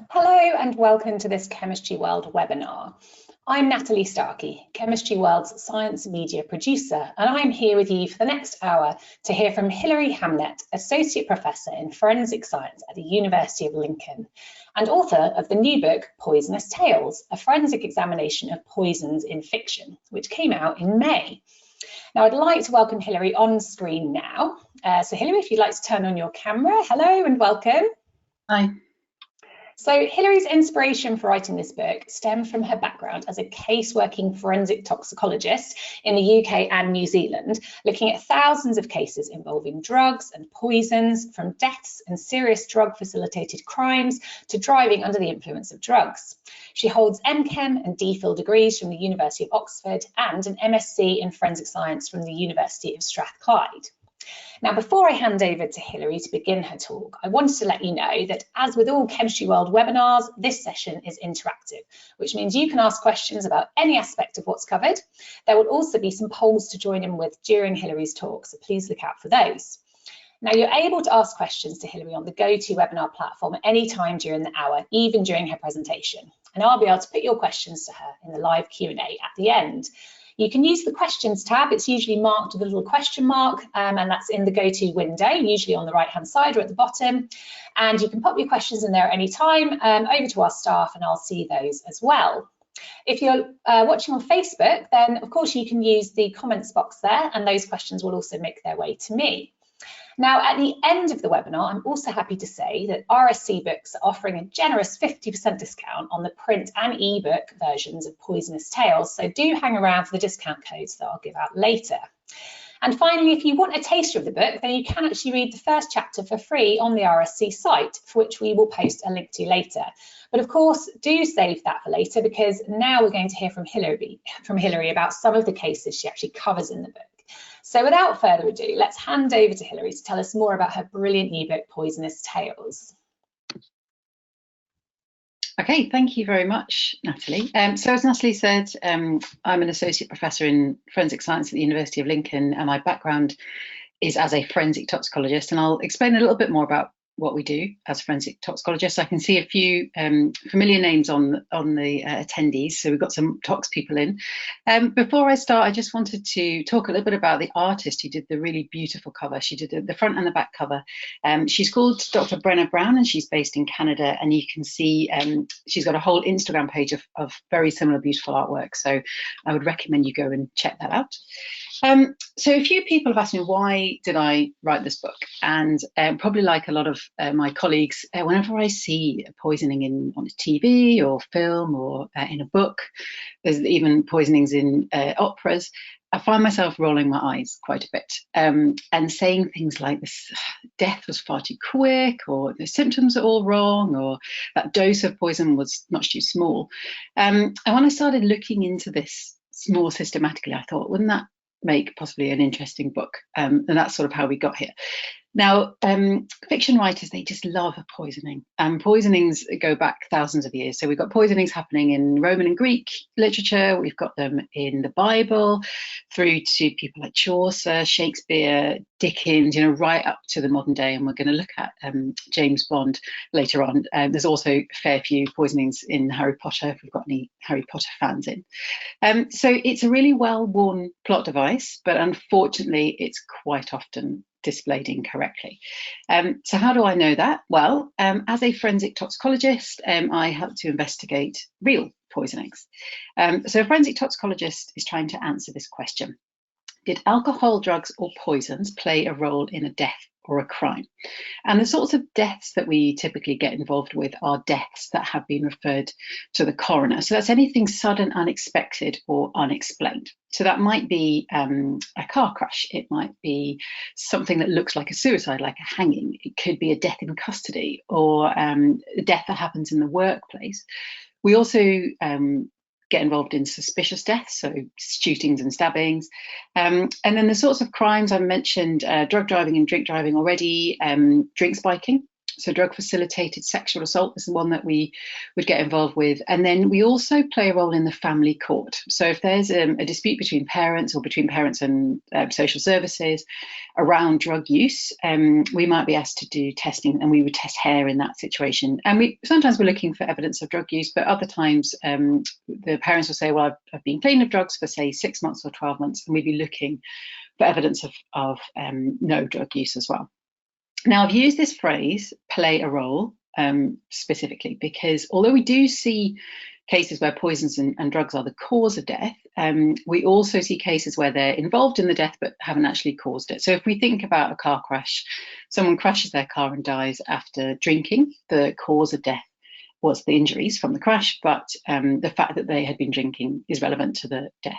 Hello and welcome to this Chemistry World webinar. I'm Natalie Starkey, Chemistry World's science media producer, and I'm here with you for the next hour to hear from Hilary Hamnett, Associate Professor in Forensic Science at the University of Lincoln, and author of the new book, Poisonous Tales, a forensic examination of poisons in fiction, which came out in May. Now, I'd like to welcome Hilary on screen now. So Hilary, if you'd like to turn on your camera, hello and welcome. Hi. So Hilary's inspiration for writing this book stemmed from her background as a case-working forensic toxicologist in the UK and New Zealand, looking at thousands of cases involving drugs and poisons, from deaths and serious drug-facilitated crimes to driving under the influence of drugs. She holds MChem and DPhil degrees from the University of Oxford and an MSc in Forensic Science from the University of Strathclyde. Now, before I hand over to Hilary to begin her talk, I wanted to let you know that, as with all Chemistry World webinars, this session is interactive, which means you can ask questions about any aspect of what's covered. There will also be some polls to join in with during Hilary's talk, so please look out for those. Now, you're able to ask questions to Hilary on the GoToWebinar platform at any time during the hour, even during her presentation, and I'll be able to put your questions to her in the live Q&A at the end. You can use the questions tab. It's usually marked with a little question mark, and that's in the GoTo window, usually on the right-hand side or at the bottom. And you can pop your questions in there at any time over to our staff, and I'll see those as well. If you're watching on Facebook, then of course you can use the comments box there, and those questions will also make their way to me. Now, at the end of the webinar, I'm also happy to say that RSC Books are offering a generous 50% discount on the print and ebook versions of Poisonous Tales, so do hang around for the discount codes that I'll give out later. And finally, if you want a taster of the book, then you can actually read the first chapter for free on the RSC site, for which we will post a link to later. But of course, do save that for later, because now we're going to hear from Hilary about some of the cases she actually covers in the book. So without further ado, let's hand over to Hilary to tell us more about her brilliant new book, Poisonous Tales. Okay, thank you very much, Natalie. So as Natalie said, I'm an associate professor in forensic science at the University of Lincoln, and my background is as a forensic toxicologist, and I'll explain a little bit more about what we do as forensic toxicologists. I can see a few familiar names on the attendees, so we've got some tox people in. Before I start, I just wanted to talk a little bit about the artist who did the really beautiful cover. She did the front and the back cover. She's called Dr. Brenna Brown, and she's based in Canada, and you can see she's got a whole Instagram page of very similar beautiful artwork, so I would recommend you go and check that out. So a few people have asked me, why did I write this book? And probably like a lot of my colleagues, whenever I see poisoning on TV or film or in a book, there's even poisonings in operas, I find myself rolling my eyes quite a bit and saying things like, this death was far too quick, or the symptoms are all wrong, or that dose of poison was much too small. And when I started looking into this more systematically, I thought, wouldn't that make possibly an interesting book? And that's sort of how we got here. Now, fiction writers, they just love a poisoning, and poisonings go back thousands of years. So we've got poisonings happening in Roman and Greek literature, we've got them in the Bible, through to people like Chaucer, Shakespeare, Dickens, right up to the modern day. And we're going to look at James Bond later on. There's also a fair few poisonings in Harry Potter, if we've got any Harry Potter fans in. So it's a really well-worn plot device, but unfortunately, it's quite often displayed incorrectly. So how do I know that? Well, as a forensic toxicologist, I help to investigate real poisonings. So a forensic toxicologist is trying to answer this question: did alcohol, drugs, or poisons play a role in a death or a crime? And the sorts of deaths that we typically get involved with are deaths that have been referred to the coroner. So that's anything sudden, unexpected, or unexplained. So that might be a car crash. It might be something that looks like a suicide, like a hanging. It could be a death in custody, or a death that happens in the workplace. We also get involved in suspicious deaths, so shootings and stabbings. And then the sorts of crimes I mentioned, drug driving and drink driving already, drink spiking, So drug facilitated sexual assault is the one that we would get involved with. And then we also play a role in the family court. So if there's a dispute between parents or between parents and social services around drug use, we might be asked to do testing, and we would test hair in that situation. And sometimes we're looking for evidence of drug use, but other times the parents will say, well, I've been clean of drugs for say 6 months or 12 months, and we'd be looking for evidence of no drug use as well. Now, I've used this phrase, play a role, specifically because although we do see cases where poisons and drugs are the cause of death, we also see cases where they're involved in the death but haven't actually caused it. So if we think about a car crash, someone crashes their car and dies after drinking, the cause of death was the injuries from the crash, but the fact that they had been drinking is relevant to the death.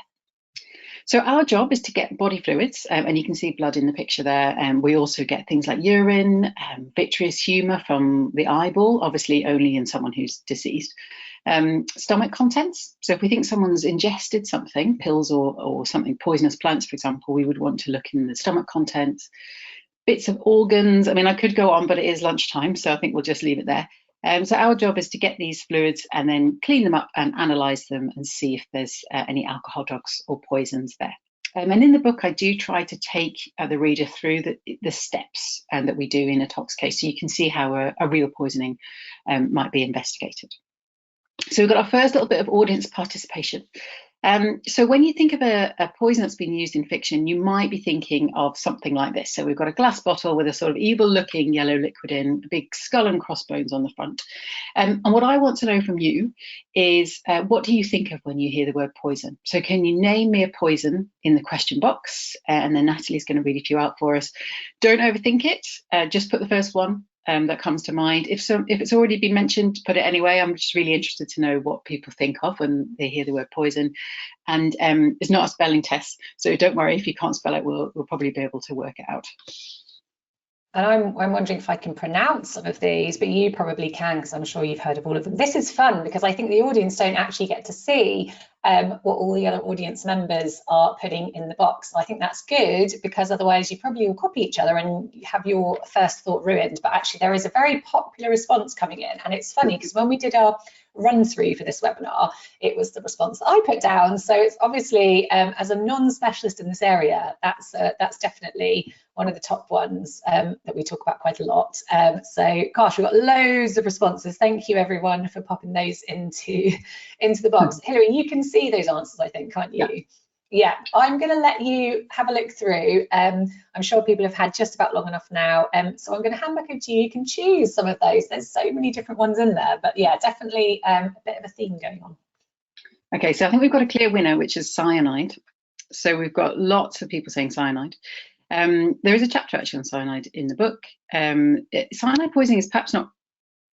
So our job is to get body fluids, and you can see blood in the picture there. And we also get things like urine, vitreous humour from the eyeball, obviously only in someone who's deceased. Stomach contents. So if we think someone's ingested something, pills or something, poisonous plants, for example, we would want to look in the stomach contents. Bits of organs. I mean, I could go on, but it is lunchtime, so I think we'll just leave it there. So our job is to get these fluids and then clean them up and analyse them and see if there's any alcohol, drugs or poisons there. And in the book, I do try to take the reader through the steps that we do in a tox case, so you can see how a real poisoning might be investigated. So we've got our first little bit of audience participation. So when you think of a poison that's been used in fiction, you might be thinking of something like this. So we've got a glass bottle with a sort of evil-looking yellow liquid in, a big skull and crossbones on the front. And what I want to know from you is, what do you think of when you hear the word poison? So can you name me a poison in the question box? And then Natalie's going to read a few out for us. Don't overthink it. Just put the first one that comes to mind. If it's already been mentioned, put it anyway. I'm just really interested to know what people think of when they hear the word poison. And it's not a spelling test, so don't worry if you can't spell it. We'll probably be able to work it out. And I'm wondering if I can pronounce some of these, but you probably can, because I'm sure you've heard of all of them. This is fun because I think the audience don't actually get to see what all the other audience members are putting in the box. And I think that's good, because otherwise you probably will copy each other and have your first thought ruined. But actually there is a very popular response coming in, and it's funny because when we did our run through for this webinar, it was the response that I put down. So it's obviously, as a non-specialist in this area, that's definitely one of the top ones that we talk about quite a lot. So gosh, we've got loads of responses. Thank you everyone for popping those into the box. Hilary, you can see those answers, I think, can't you? Yeah. Yeah, I'm going to let you have a look through. I'm sure people have had just about long enough now. So I'm going to hand back over to you. You can choose some of those. There's so many different ones in there, but yeah, definitely a bit of a theme going on. Okay, so I think we've got a clear winner, which is cyanide. So we've got lots of people saying cyanide. There is a chapter actually on cyanide in the book. Cyanide poisoning is perhaps not,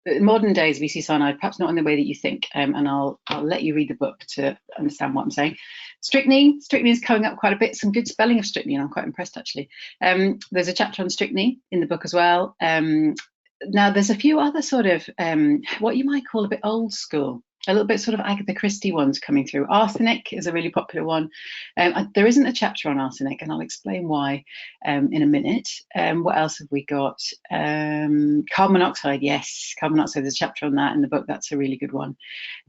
in modern days we see cyanide perhaps not in the way that you think, and I'll let you read the book to understand what I'm saying. Strychnine is coming up quite a bit. Some good spelling of strychnine. I'm quite impressed actually. There's a chapter on strychnine in the book as well. Now there's a few other sort of what you might call a bit old school, a little bit sort of Agatha Christie ones coming through. Arsenic is a really popular one. There isn't a chapter on arsenic, and I'll explain why in a minute. What else have we got? Carbon monoxide, yes, carbon monoxide, there's a chapter on that in the book. That's a really good one.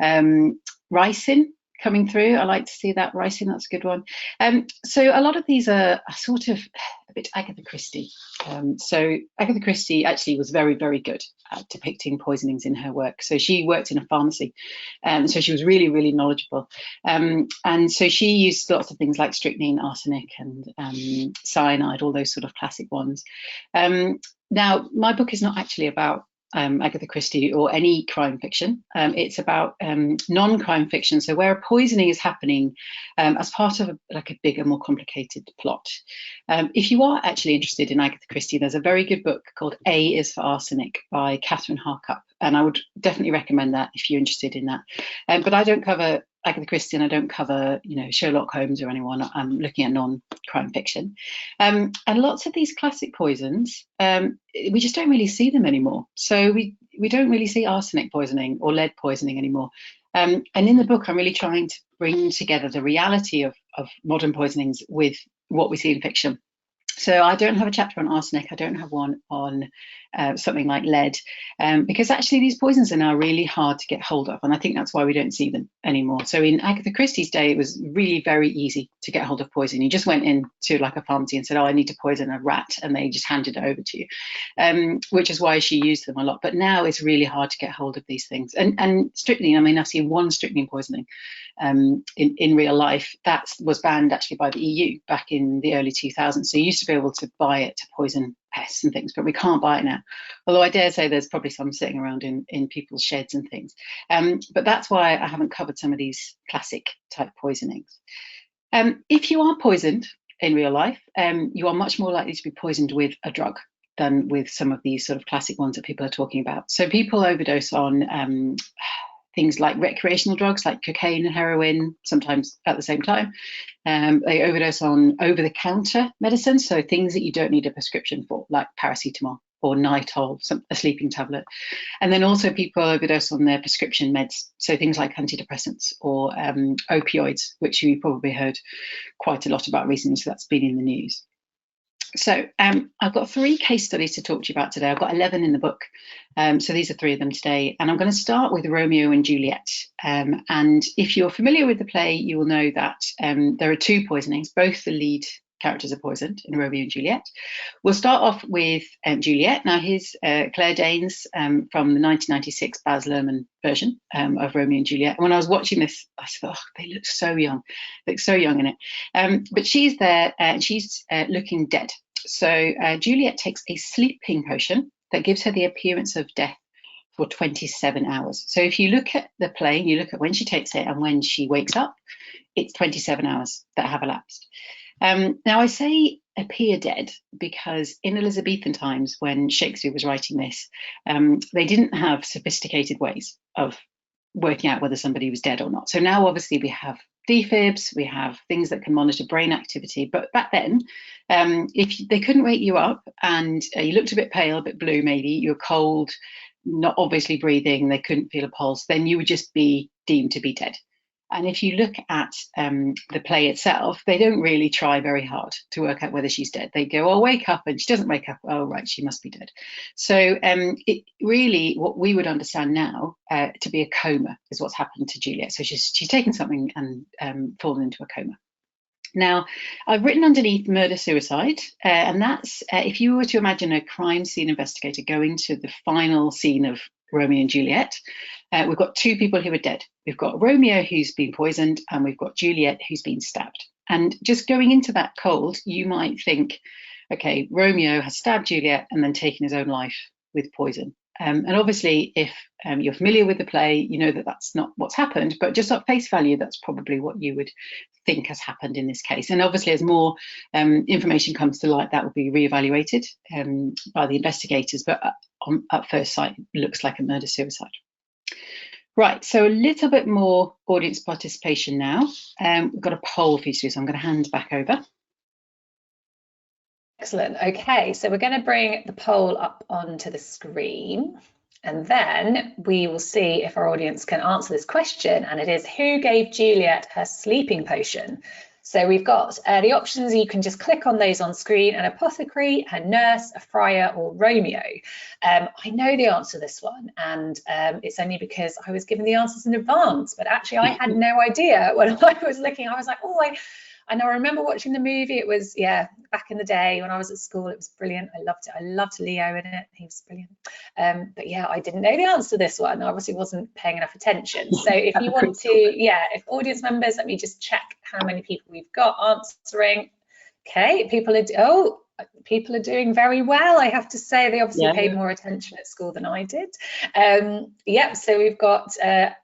Ricin coming through, I like to see that. Ricin, that's a good one. So a lot of these are sort of a bit Agatha Christie. So Agatha Christie actually was very, very good at depicting poisonings in her work. So she worked in a pharmacy, so she was really, really knowledgeable. And so she used lots of things like strychnine, arsenic, and cyanide, all those sort of classic ones. Now, my book is not actually about Agatha Christie or any crime fiction. It's about non-crime fiction, so where a poisoning is happening as part of a bigger, more complicated plot. If you are actually interested in Agatha Christie, there's a very good book called A is for Arsenic by Catherine Harkup, and I would definitely recommend that if you're interested in that. But I don't cover Agatha Christie, and I don't cover, Sherlock Holmes or anyone. I'm looking at non-crime fiction. And lots of these classic poisons, we just don't really see them anymore. So we don't really see arsenic poisoning or lead poisoning anymore. And in the book, I'm really trying to bring together the reality of modern poisonings with what we see in fiction. So I don't have a chapter on arsenic. I don't have one on something like lead, because actually these poisons are now really hard to get hold of, and I think that's why we don't see them anymore. So in Agatha Christie's day, it was really very easy to get hold of poison. You just went into like a pharmacy and said, oh, I need to poison a rat, and they just handed it over to you, which is why she used them a lot. But now it's really hard to get hold of these things. And strychnine, I mean, I've seen one strychnine poisoning in real life. That was banned actually by the EU back in the early 2000s. So you used to be able to buy it to poison pests and things, but we can't buy it now. Although I dare say there's probably some sitting around in people's sheds and things. But that's why I haven't covered some of these classic type poisonings. If you are poisoned in real life, you are much more likely to be poisoned with a drug than with some of these sort of classic ones that people are talking about. So people overdose on things like recreational drugs like cocaine and heroin, sometimes at the same time. They overdose on over-the-counter medicines, so things that you don't need a prescription for, like paracetamol or Nitol, a sleeping tablet. And then also people overdose on their prescription meds, so things like antidepressants or opioids, which you probably heard quite a lot about recently, so that's been in the news. So I've got 3 case studies to talk to you about today. I've got 11 in the book, so these are 3 of them today. And I'm going to start with Romeo and Juliet. And if you're familiar with the play, you will know that there are 2 poisonings. Both the lead characters are poisoned in Romeo and Juliet. We'll start off with Juliet. Now, here's Claire Danes from the 1996 Baz Luhrmann version of Romeo and Juliet. And when I was watching this, I thought, oh, they look so young. They look so young in it. But she's there and she's looking dead. So Juliet takes a sleeping potion that gives her the appearance of death for 27 hours. So if you look at the play, you look at when she takes it and when she wakes up, it's 27 hours that have elapsed. Now, I say appear dead because in Elizabethan times, when Shakespeare was writing this, they didn't have sophisticated ways of working out whether somebody was dead or not. So now, obviously, we have defibs, we have things that can monitor brain activity. But back then, if they couldn't wake you up and you looked a bit pale, a bit blue, maybe you're cold, not obviously breathing, they couldn't feel a pulse, then you would just be deemed to be dead. And if you look at the play itself, they don't really try very hard to work out whether she's dead. They go, oh, wake up, and she doesn't wake up. Oh, right, she must be dead. So it really, what we would understand now to be a coma is what's happened to Juliet. So she's taken something and fallen into a coma. Now, I've written underneath murder-suicide, and that's if you were to imagine a crime scene investigator going to the final scene of Romeo and Juliet, we've got 2 people who are dead. We've got Romeo who's been poisoned, and we've got Juliet who's been stabbed. And just going into that cold, you might think, okay, Romeo has stabbed Juliet and then taken his own life with poison. And obviously, if you're familiar with the play, you know that that's not what's happened, but just at face value, that's probably what you would think has happened in this case. And obviously, as more information comes to light, that will be reevaluated by the investigators, but at first sight, it looks like a murder-suicide. Right, so a little bit more audience participation now. We've got a poll for you to do, so I'm going to hand back over. Excellent. Okay, so we're going to bring the poll up onto the screen, and then we will see if our audience can answer this question, and it is, who gave Juliet her sleeping potion? So we've got the options. You can just click on those on screen: an apothecary, a nurse, a friar, or Romeo. I know the answer to this one, and it's only because I was given the answers in advance, but actually I had no idea when I was looking. I was like, oh, I know, I remember watching the movie. It was, yeah, back in the day when I was at school. It was brilliant. I loved it. I loved Leo in it. He was brilliant. But yeah, I didn't know the answer to this one. I obviously wasn't paying enough attention. So if you want to, yeah, if audience members, let me just check how many people we've got answering. Okay, people are doing very well, I have to say. They obviously paid more attention at school than I did. Yeah, so we've got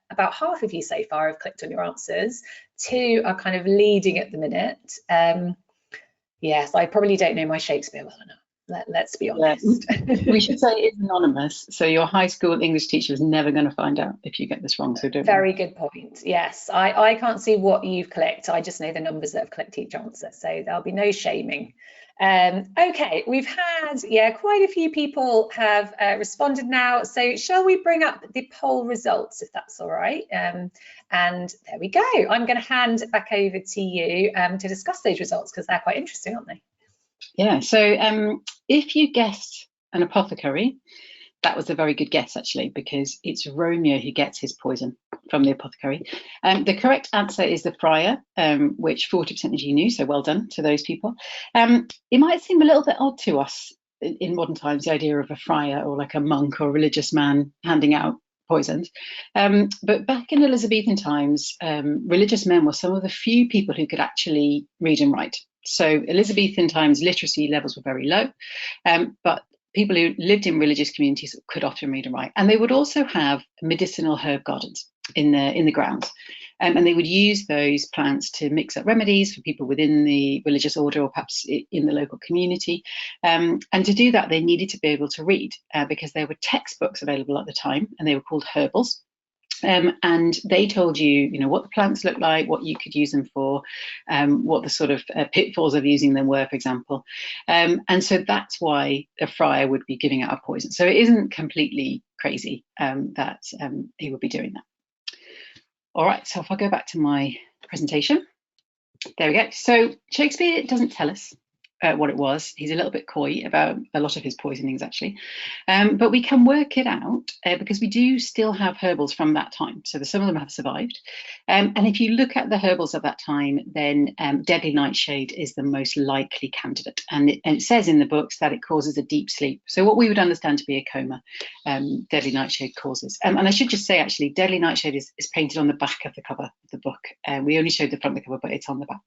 about half of you so far have clicked on your answers. 2 are kind of leading at the minute. Yes, I probably don't know my Shakespeare well enough. Let's be honest. We should say it's anonymous, so your high school English teacher is never going to find out if you get this wrong. So don't. Very good point. Yes, I can't see what you've clicked. I just know the numbers that have clicked each answer, so there'll be no shaming. Okay, we've had, quite a few people have responded now. So shall we bring up the poll results, if that's all right? And there we go. I'm going to hand it back over to you to discuss those results, because they're quite interesting, aren't they? Yeah, so if you guessed an apothecary. That was a very good guess, actually, because it's Romeo who gets his poison from the apothecary. The correct answer is the friar, which 40% of you knew, so well done to those people. It might seem a little bit odd to us in modern times, the idea of a friar or like a monk or religious man handing out poisons. But back in Elizabethan times, religious men were some of the few people who could actually read and write. So Elizabethan times literacy levels were very low, but people who lived in religious communities could often read and write. And they would also have medicinal herb gardens in the grounds. And they would use those plants to mix up remedies for people within the religious order or perhaps in the local community. And to do that, they needed to be able to read because there were textbooks available at the time, and they were called herbals. And they told you, what the plants look like, what you could use them for, what the sort of pitfalls of using them were, for example. And so that's why a friar would be giving out a poison. So it isn't completely crazy that he would be doing that. All right, so if I go back to my presentation, there we go. So Shakespeare doesn't tell us what it was. He's a little bit coy about a lot of his poisonings, actually. But we can work it out because we do still have herbals from that time. So some of them have survived. And if you look at the herbals of that time, then deadly nightshade is the most likely candidate. And it says in the books that it causes a deep sleep. So what we would understand to be a coma, deadly nightshade causes. And I should just say, actually, deadly nightshade is painted on the back of the cover of the book. We only showed the front of the cover, but it's on the back.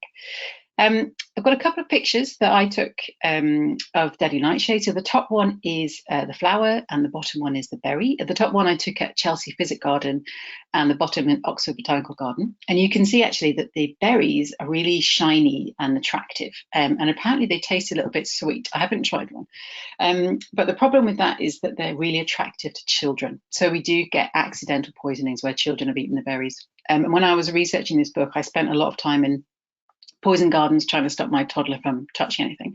I've got a couple of pictures that I took of deadly nightshade. So the top one is the flower and the bottom one is the berry. The top one I took at Chelsea Physic Garden and the bottom in Oxford Botanical Garden. And you can see actually that the berries are really shiny and attractive. And apparently they taste a little bit sweet. I haven't tried one. But the problem with that is that they're really attractive to children. So we do get accidental poisonings where children have eaten the berries. And when I was researching this book, I spent a lot of time in poison gardens trying to stop my toddler from touching anything.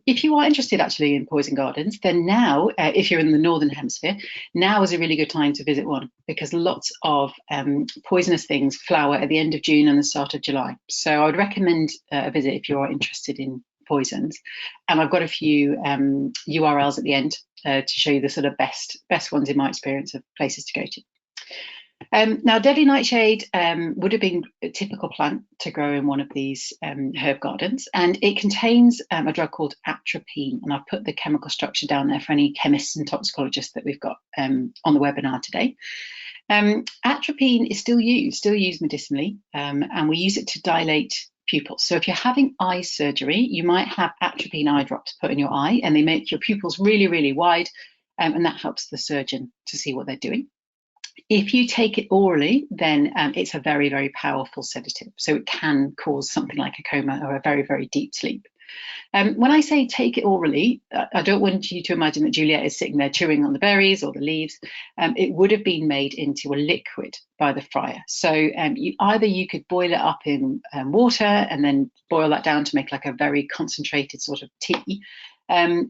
If you are interested actually in poison gardens, then now, if you're in the Northern Hemisphere, now is a really good time to visit one because lots of poisonous things flower at the end of June and the start of July. So I would recommend a visit if you're interested in poisons. And I've got a few URLs at the end to show you the sort of best ones in my experience of places to go to. Now, deadly nightshade would have been a typical plant to grow in one of these herb gardens, and it contains a drug called atropine, and I've put the chemical structure down there for any chemists and toxicologists that we've got on the webinar today. Atropine is still used medicinally, and we use it to dilate pupils. So if you're having eye surgery, you might have atropine eye drops put in your eye, and they make your pupils really, really wide, and that helps the surgeon to see what they're doing. If you take it orally, then it's a very, very powerful sedative. So it can cause something like a coma or a very, very deep sleep. When I say take it orally, I don't want you to imagine that Juliet is sitting there chewing on the berries or the leaves. It would have been made into a liquid by the friar. So you could boil it up in water and then boil that down to make like a very concentrated sort of tea.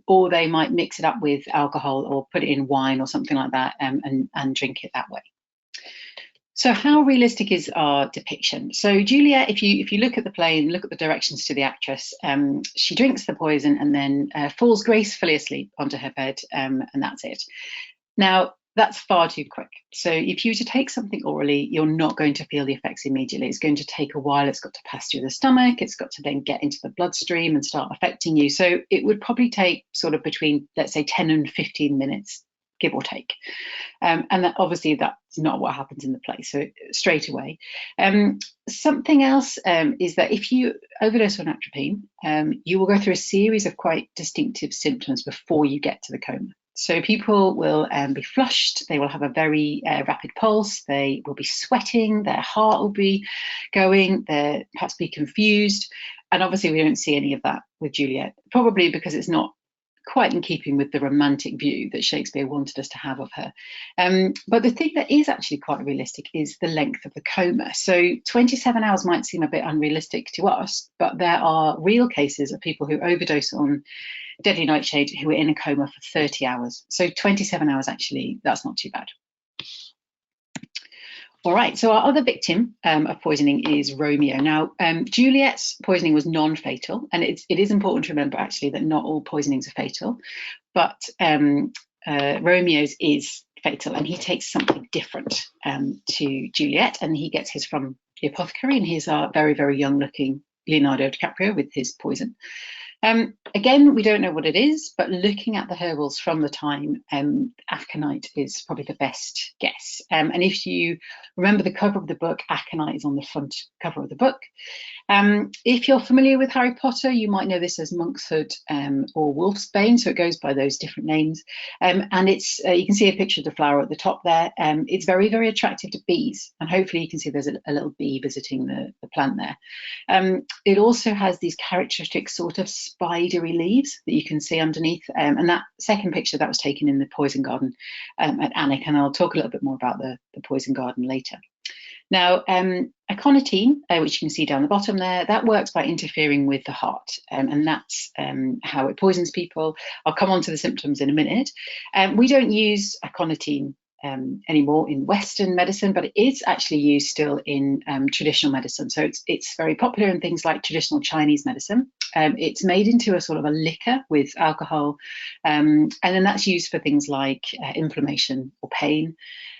Or they might mix it up with alcohol or put it in wine or something like that and drink it that way. So how realistic is our depiction? So Juliet, if you look at the play and look at the directions to the actress, she drinks the poison and then falls gracefully asleep onto her bed, and that's it. Now, that's far too quick. So if you were to take something orally, you're not going to feel the effects immediately. It's going to take a while. It's got to pass through the stomach. It's got to then get into the bloodstream and start affecting you. So it would probably take sort of between, let's say, 10 and 15 minutes, give or take. And that, obviously that's not what happens in the play, so straight away. Something else is that if you overdose on atropine, you will go through a series of quite distinctive symptoms before you get to the coma. So people will be flushed, they will have a very rapid pulse, they will be sweating, their heart will be going, they'll perhaps be confused. And obviously we don't see any of that with Juliet, probably because it's not quite in keeping with the romantic view that Shakespeare wanted us to have of her. But the thing that is actually quite realistic is the length of the coma. So 27 hours might seem a bit unrealistic to us, but there are real cases of people who overdose on deadly nightshade who are in a coma for 30 hours. So 27 hours, actually, that's not too bad. All right, so our other victim of poisoning is Romeo. Now, Juliet's poisoning was non-fatal, and it is important to remember actually that not all poisonings are fatal, but Romeo's is fatal, and he takes something different to Juliet, and he gets his from the apothecary, and here's our very, very young-looking Leonardo DiCaprio with his poison. Again, we don't know what it is, but looking at the herbals from the time, aconite is probably the best guess. And if you remember the cover of the book, aconite is on the front cover of the book. If you're familiar with Harry Potter, you might know this as monkshood or wolfsbane, so it goes by those different names. And it's you can see a picture of the flower at the top there. It's very, very attractive to bees, and hopefully you can see there's a little bee visiting the plant there. It also has these characteristic sort of spidery leaves that you can see underneath, and that second picture that was taken in the poison garden at Alnwick, and I'll talk a little bit more about the poison garden later. Now, aconitine, which you can see down the bottom there, that works by interfering with the heart, and that's how it poisons people. I'll come on to the symptoms in a minute. We don't use aconitine anymore in Western medicine, but it is actually used still in traditional medicine. So it's very popular in things like traditional Chinese medicine. It's made into a sort of a liquor with alcohol, and then that's used for things like inflammation or pain.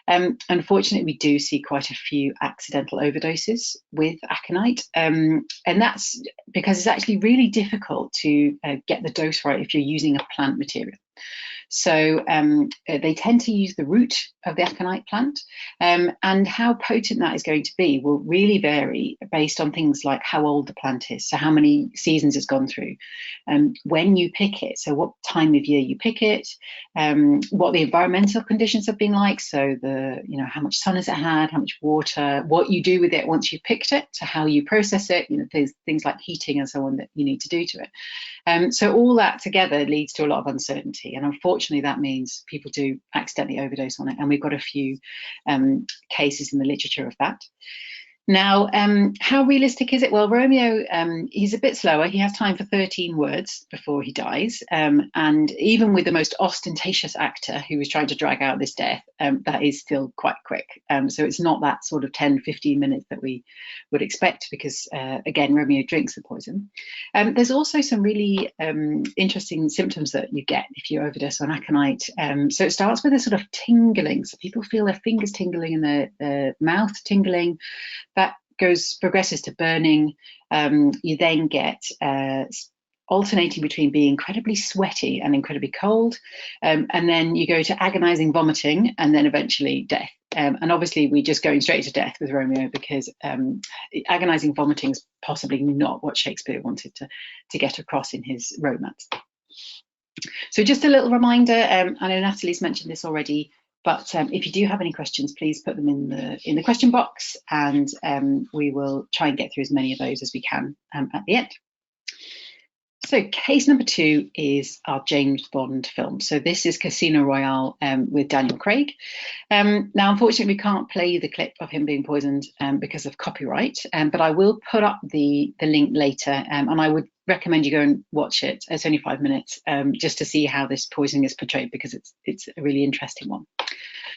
Unfortunately, we do see quite a few accidental overdoses with aconite, and that's because it's actually really difficult to get the dose right if you're using a plant material. So they tend to use the root of the aconite plant, and how potent that is going to be will really vary based on things like how old the plant is, so how many seasons it's gone through, when you pick it, so what time of year you pick it, what the environmental conditions have been like, so how much sun has it had, how much water, what you do with it once you've picked it, so how you process it, there's things like heating and so on that you need to do to it. So all that together leads to a lot of uncertainty, and unfortunately that means people do accidentally overdose on it, and we've got a few cases in the literature of that. Now, how realistic is it? Well, Romeo, he's a bit slower. He has time for 13 words before he dies. And even with the most ostentatious actor who was trying to drag out this death, that is still quite quick. So it's not that sort of 10, 15 minutes that we would expect because, again, Romeo drinks the poison. There's also some really interesting symptoms that you get if you overdose on aconite. So it starts with a sort of tingling. So people feel their fingers tingling and their mouth tingling. That progresses to burning. You then get alternating between being incredibly sweaty and incredibly cold, and then you go to agonizing vomiting, and then eventually death. And obviously we're just going straight to death with Romeo because agonizing vomiting is possibly not what Shakespeare wanted to get across in his romance. So just a little reminder, I know Natalie's mentioned this already, but if you do have any questions, please put them in the question box, and we will try and get through as many of those as we can at the end. So case number 2 is our James Bond film. So this is Casino Royale with Daniel Craig. Now, unfortunately, we can't play the clip of him being poisoned because of copyright, but I will put up the link later, and I would recommend you go and watch it. It's only 5 minutes, just to see how this poisoning is portrayed, because it's a really interesting one.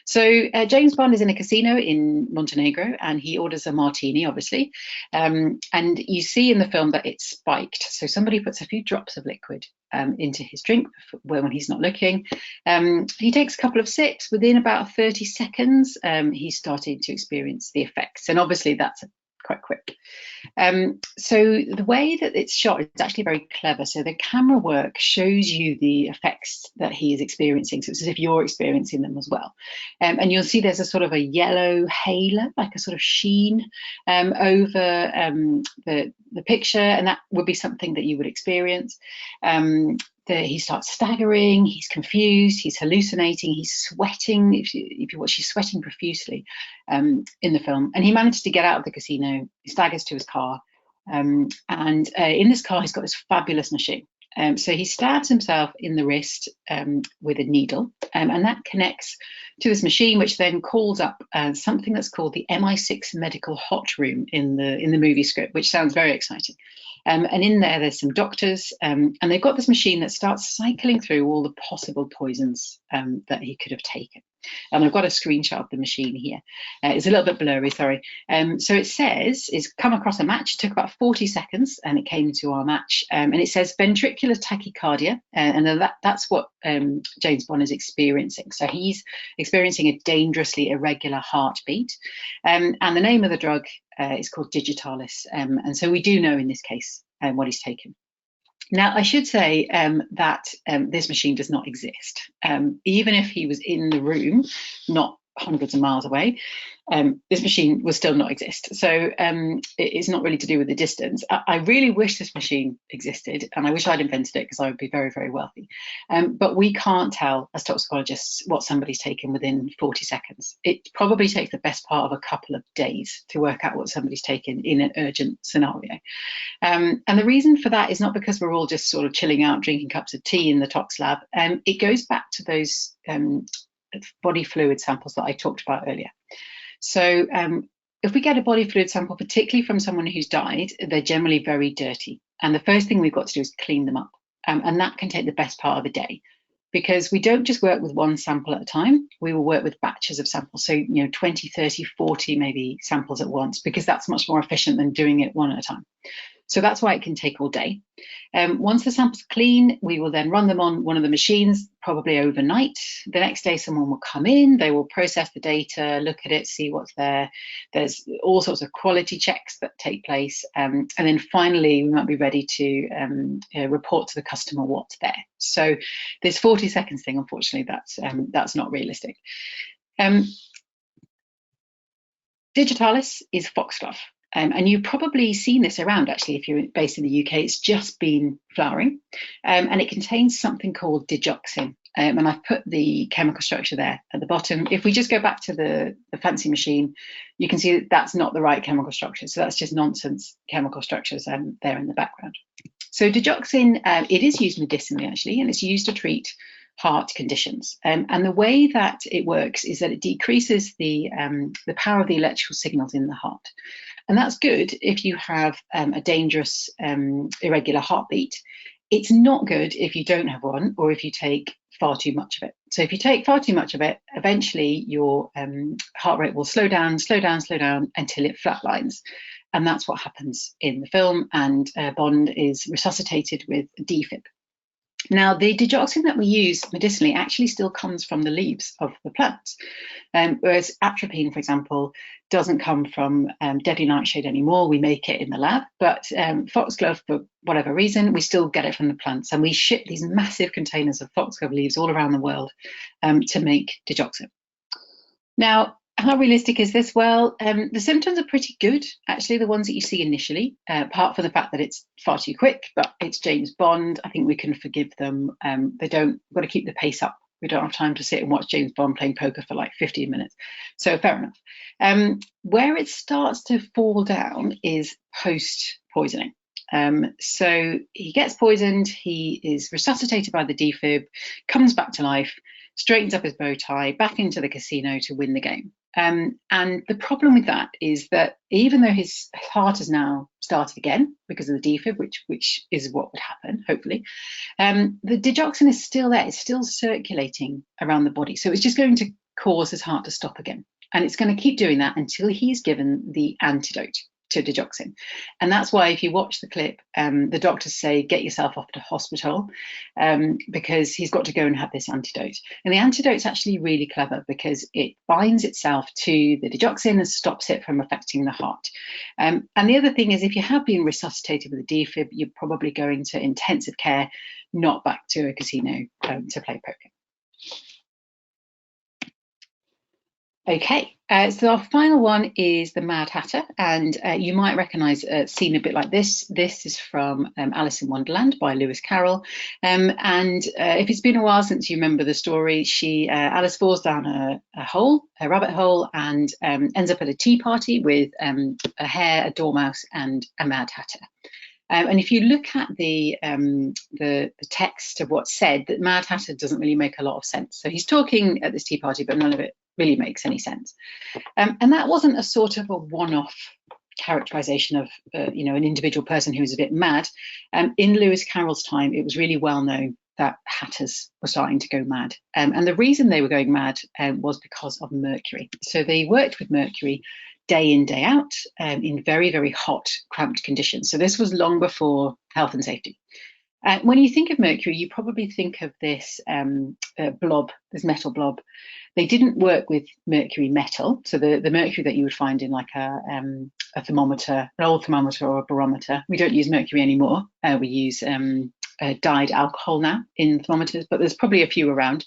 So James Bond is in a casino in Montenegro, and he orders a martini, obviously. And you see in the film that it's spiked. So somebody puts a few drops of liquid into his drink when he's not looking. He takes a couple of sips. Within about 30 seconds, he's starting to experience the effects. And obviously that's quite quick. So the way that it's shot is actually very clever. So the camera work shows you the effects that he is experiencing. So it's as if you're experiencing them as well. And you'll see there's a sort of a yellow halo, like a sort of sheen over the picture, and that would be something that you would experience. He starts staggering, he's confused, he's hallucinating, he's sweating. If you watch, he's sweating profusely in the film. And he manages to get out of the casino, he staggers to his car. And in this car, he's got this fabulous machine. So he stabs himself in the wrist with a needle, and that connects to this machine, which then calls up something that's called the MI6 medical hot room in the movie script, which sounds very exciting. And in there's some doctors, and they've got this machine that starts cycling through all the possible poisons that he could have taken. And I've got a screenshot of the machine here. It's a little bit blurry, sorry. So it says, it's come across a match. It took about 40 seconds and it came to our match. And it says ventricular tachycardia. And that's what James Bond is experiencing. So he's experiencing a dangerously irregular heartbeat. And the name of the drug is called digitalis. And so we do know in this case what he's taken. Now, I should say that this machine does not exist. Even if he was in the room, not hundreds of miles away, this machine will still not exist. So it's not really to do with the distance. I really wish this machine existed, and I wish I'd invented it because I would be very, very wealthy. But we can't tell as toxicologists what somebody's taken within 40 seconds. It probably takes the best part of a couple of days to work out what somebody's taken in an urgent scenario. And the reason for that is not because we're all just sort of chilling out, drinking cups of tea in the tox lab. It goes back to those body fluid samples that I talked about earlier. So if we get a body fluid sample, particularly from someone who's died, they're generally very dirty. And the first thing we've got to do is clean them up. And that can take the best part of a day, because we don't just work with one sample at a time. We will work with batches of samples. So, 20, 30, 40 maybe samples at once, because that's much more efficient than doing it one at a time. So that's why it can take all day. Once the samples are clean, we will then run them on one of the machines, probably overnight. The next day, someone will come in, they will process the data, look at it, see what's there. There's all sorts of quality checks that take place. And then finally, we might be ready to report to the customer what's there. So this 40 seconds thing, unfortunately, that's not realistic. Digitalis is foxglove. And you've probably seen this around, actually, if you're based in the UK. It's just been flowering, and it contains something called digoxin. And I've put the chemical structure there at the bottom. If we just go back to the fancy machine, you can see that that's not the right chemical structure. So that's just nonsense chemical structures there in the background. So digoxin, it is used medicinally, actually, and it's used to treat heart conditions. And the way that it works is that it decreases the power of the electrical signals in the heart. And that's good if you have a dangerous irregular heartbeat. It's not good if you don't have one, or if you take far too much of it. So if you take far too much of it, eventually your heart rate will slow down until it flatlines. And that's what happens in the film. And Bond is resuscitated with defib. Now, the digoxin that we use medicinally actually still comes from the leaves of the plants, whereas atropine, for example, doesn't come from deadly nightshade anymore. We make it in the lab, but foxglove, for whatever reason, we still get it from the plants, and we ship these massive containers of foxglove leaves all around the world to make digoxin. Now, how realistic is this? Well, the symptoms are pretty good, actually, the ones that you see initially, apart from the fact that it's far too quick, but it's James Bond. I think we can forgive them. We've got to keep the pace up. We don't have time to sit and watch James Bond playing poker for like 15 minutes. So fair enough. Where it starts to fall down is post-poisoning. So he gets poisoned, he is resuscitated by the defib, comes back to life, straightens up his bow tie, back into the casino to win the game. And the problem with that is that even though his heart has now started again because of the defib, which is what would happen, hopefully, the digoxin is still there. It's still circulating around the body. So it's just going to cause his heart to stop again. And it's going to keep doing that until he's given the antidote to digoxin. And that's why if you watch the clip, the doctors say, get yourself off to hospital because he's got to go and have this antidote. And the antidote's actually really clever because it binds itself to the digoxin and stops it from affecting the heart. And the other thing is, if you have been resuscitated with a defib, you're probably going to intensive care, not back to a casino to play poker. Okay, so our final one is the Mad Hatter, and you might recognise a scene a bit like this. This is from Alice in Wonderland by Lewis Carroll, and if it's been a while since you remember the story, Alice falls down a rabbit hole, and ends up at a tea party with a hare, a dormouse, and a Mad Hatter. And if you look at the text of what's said, that Mad Hatter doesn't really make a lot of sense. So he's talking at this tea party, but none of it really makes any sense. And that wasn't a sort of a one-off characterization of an individual person who was a bit mad. In Lewis Carroll's time, it was really well known that hatters were starting to go mad. And the reason they were going mad was because of mercury. So they worked with mercury day in, day out in very, very hot, cramped conditions. So this was long before health and safety. When you think of mercury, you probably think of this blob, this metal blob. They didn't work with mercury metal. So the mercury that you would find in like a thermometer, an old thermometer or a barometer. We don't use mercury anymore. We use dyed alcohol now in thermometers, but there's probably a few around,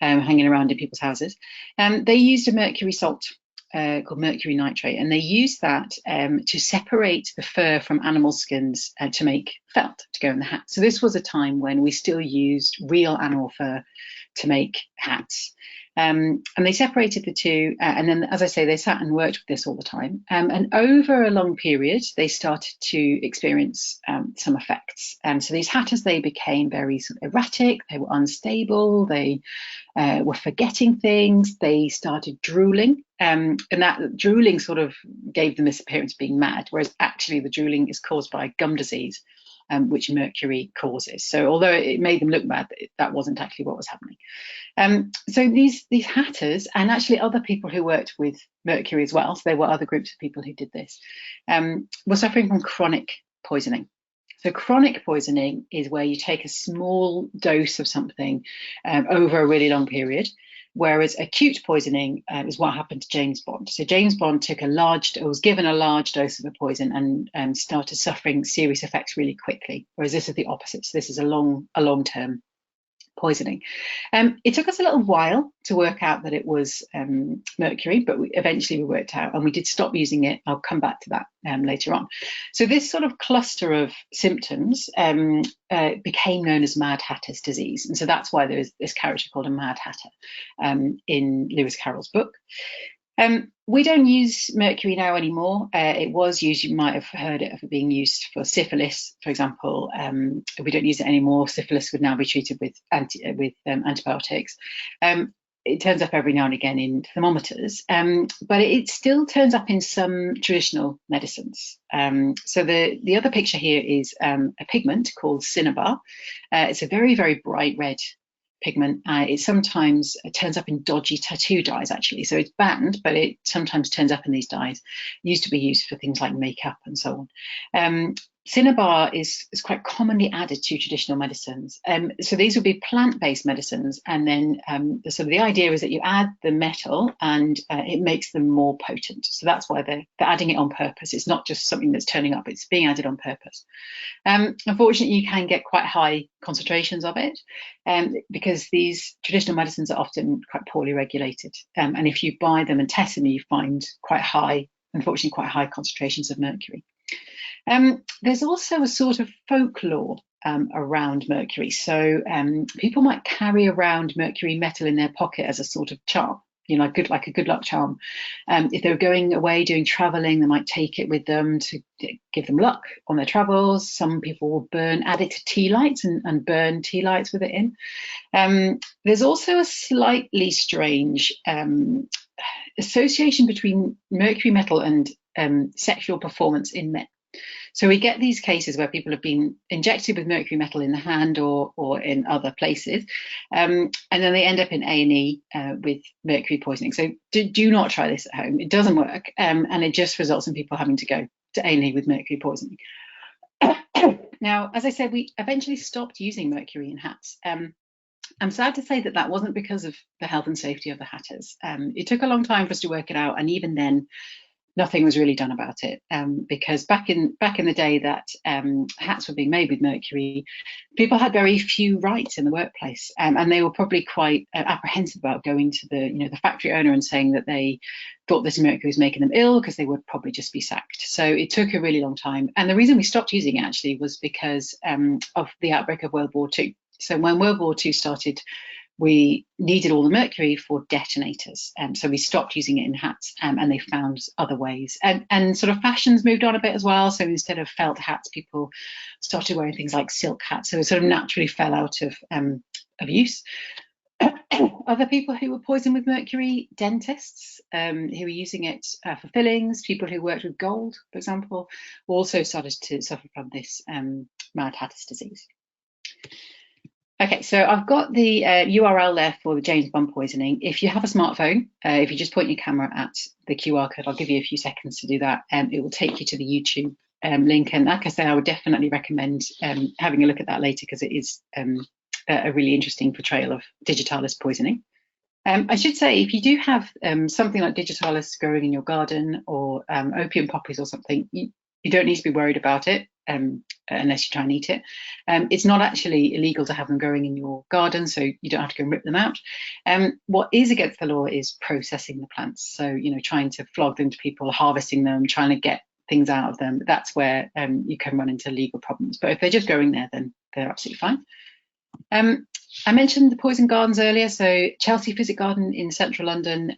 hanging around in people's houses. They used a mercury salt called mercury nitrate, and they used that to separate the fur from animal skins to make felt to go in the hat. So this was a time when we still used real animal fur to make hats. And they separated the two, and then, as I say, they sat and worked with this all the time. And over a long period, they started to experience some effects. So these hatters, they became very sort of erratic, they were unstable, they were forgetting things, they started drooling. And that drooling sort of gave them this appearance of being mad, whereas actually the drooling is caused by gum disease, which mercury causes. So although it made them look bad, that wasn't actually what was happening. So these hatters, and actually other people who worked with mercury as well, so there were other groups of people who did this, were suffering from chronic poisoning. So chronic poisoning is where you take a small dose of something over a really long period, whereas acute poisoning is what happened to James Bond. So James Bond was given a large dose of the poison and started suffering serious effects really quickly, whereas this is the opposite. So this is a long-term poisoning. It took us a little while to work out that it was mercury, but eventually we worked out, and we did stop using it. I'll come back to that later on. So this sort of cluster of symptoms became known as Mad Hatter's disease, and so that's why there is this character called a Mad Hatter in Lewis Carroll's book. We don't use mercury now anymore. It was used, you might have heard it of being used for syphilis, for example. We don't use it anymore. Syphilis would now be treated with antibiotics. It turns up every now and again in thermometers, but it still turns up in some traditional medicines. So the other picture here is a pigment called cinnabar. It's a very, very bright red pigment. It sometimes turns up in dodgy tattoo dyes, actually. So it's banned, but it sometimes turns up in these dyes. It used to be used for things like makeup and so on. Cinnabar is quite commonly added to traditional medicines. So these would be plant-based medicines, and then the idea is that you add the metal and it makes them more potent. So that's why they're adding it on purpose. It's not just something that's turning up, it's being added on purpose. Unfortunately, you can get quite high concentrations of it because these traditional medicines are often quite poorly regulated. And if you buy them and test them, you find unfortunately quite high concentrations of mercury. There's also a sort of folklore around mercury. So people might carry around mercury metal in their pocket as a sort of charm, like a good luck charm. If they were going away doing traveling, they might take it with them to give them luck on their travels. Some people will add it to tea lights and burn tea lights with it in. There's also a slightly strange association between mercury metal and sexual performance in men. So we get these cases where people have been injected with mercury metal in the hand or in other places, and then they end up in A&E with mercury poisoning. So do not try this at home. It doesn't work, and it just results in people having to go to A&E with mercury poisoning. Now, as I said, we eventually stopped using mercury in hats. I'm sad to say that wasn't because of the health and safety of the hatters. It took a long time for us to work it out, and even then, nothing was really done about it, because back in the day that hats were being made with mercury, people had very few rights in the workplace, and they were probably quite apprehensive about going to the factory owner and saying that they thought this mercury was making them ill, because they would probably just be sacked. So it took a really long time, and the reason we stopped using it actually was because of the outbreak of World War II. So when World War II started, we needed all the mercury for detonators, so we stopped using it in hats, and they found other ways. And sort of fashions moved on a bit as well. So instead of felt hats, people started wearing things like silk hats. So it sort of naturally fell out of use. Other people who were poisoned with mercury, dentists who were using it for fillings, people who worked with gold, for example, also started to suffer from this Mad Hatter's disease. Okay, so I've got the URL there for the James Bond poisoning. If you have a smartphone, if you just point your camera at the QR code, I'll give you a few seconds to do that. It will take you to the YouTube link. And like I say, I would definitely recommend having a look at that later, because it is a really interesting portrayal of digitalis poisoning. I should say, if you do have something like digitalis growing in your garden, or opium poppies or something, you don't need to be worried about it unless you try and eat it. It's not actually illegal to have them growing in your garden, so you don't have to go and rip them out. What is against the law is processing the plants. So, trying to flog them to people, harvesting them, trying to get things out of them. That's where you can run into legal problems. But if they're just growing there, then they're absolutely fine. I mentioned the poison gardens earlier. So Chelsea Physic Garden in central London,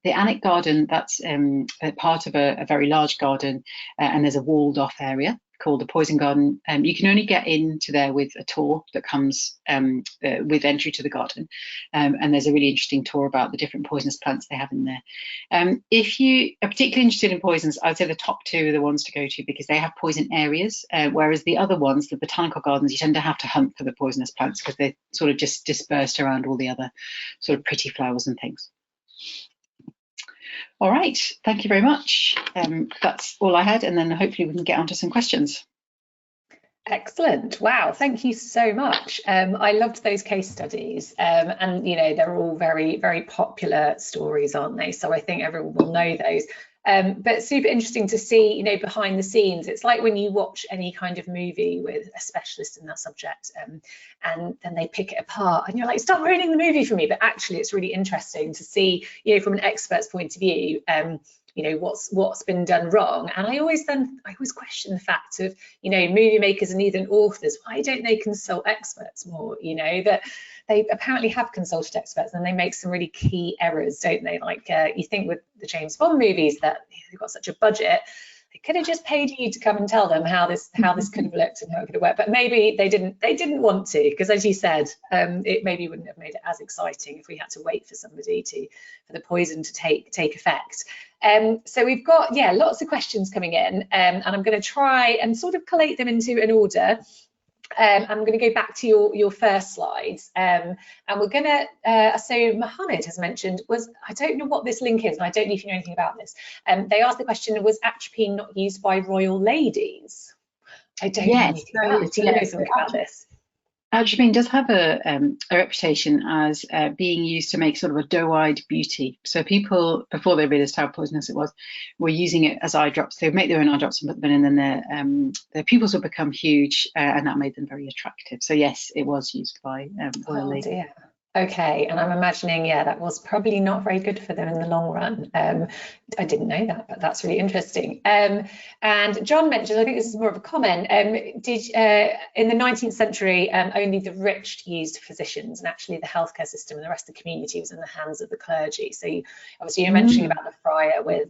the Annex Garden, that's a part of a very large garden, and there's a walled off area called the Poison Garden. You can only get into there with a tour that comes with entry to the garden, and there's a really interesting tour about the different poisonous plants they have in there. If you are particularly interested in poisons, I'd say the top two are the ones to go to, because they have poison areas, whereas the other ones, the botanical gardens, you tend to have to hunt for the poisonous plants, because they're sort of just dispersed around all the other sort of pretty flowers and things. All right, thank you very much. That's all I had, and then hopefully we can get onto some questions. Excellent. Wow, thank you so much. I loved those case studies, and they're all very, very popular stories, aren't they? So I think everyone will know those. But super interesting to see, behind the scenes. It's like when you watch any kind of movie with a specialist in that subject, and then they pick it apart, and you're like, stop ruining the movie for me. But actually, it's really interesting to see, from an expert's point of view, what's been done wrong. And I always question the fact of, movie makers and even authors, why don't they consult experts more? That they apparently have consulted experts, and they make some really key errors, don't they? Like you think with the James Bond movies that they've got such a budget, they could have just paid you to come and tell them how this could have looked and how it could have worked. But maybe they didn't want to, because as you said, it maybe wouldn't have made it as exciting if we had to wait for somebody for the poison to take effect. So we've got lots of questions coming in, and I'm going to try and sort of collate them into an order. I'm going to go back to your first slides, and we're going to, so Mohammed has mentioned, I don't know what this link is, and I don't know if you know anything about this. They asked the question, was atropine not used by royal ladies? I don't know anything about this. Do you know something about this? Atropine does have a reputation as being used to make sort of a doe-eyed beauty. So people, before they realised how poisonous it was, were using it as eye drops. They would make their own eye drops and put them in, and then their pupils would become huge, and that made them very attractive. So yes, it was used by royal ladies. Dear. Okay, and I'm imagining, that was probably not very good for them in the long run. I didn't know that, but that's really interesting. And John mentioned, I think this is more of a comment, in the 19th century, only the rich used physicians, and actually the healthcare system and the rest of the community was in the hands of the clergy. So obviously you're mentioning about the friar with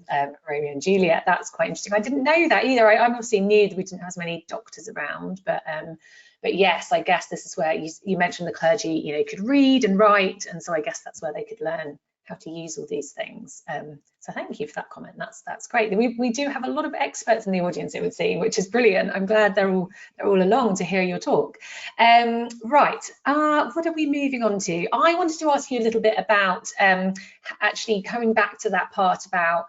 Romeo and Juliet. That's quite interesting. I didn't know that either. I obviously knew that we didn't have as many doctors around, but yes, I guess this is where you mentioned the clergy, could read and write, and so I guess that's where they could learn how to use all these things. So thank you for that comment. That's great. We do have a lot of experts in the audience, it would seem, which is brilliant. I'm glad they're all along to hear your talk. Right, what are we moving on to? I wanted to ask you a little bit about actually coming back to that part about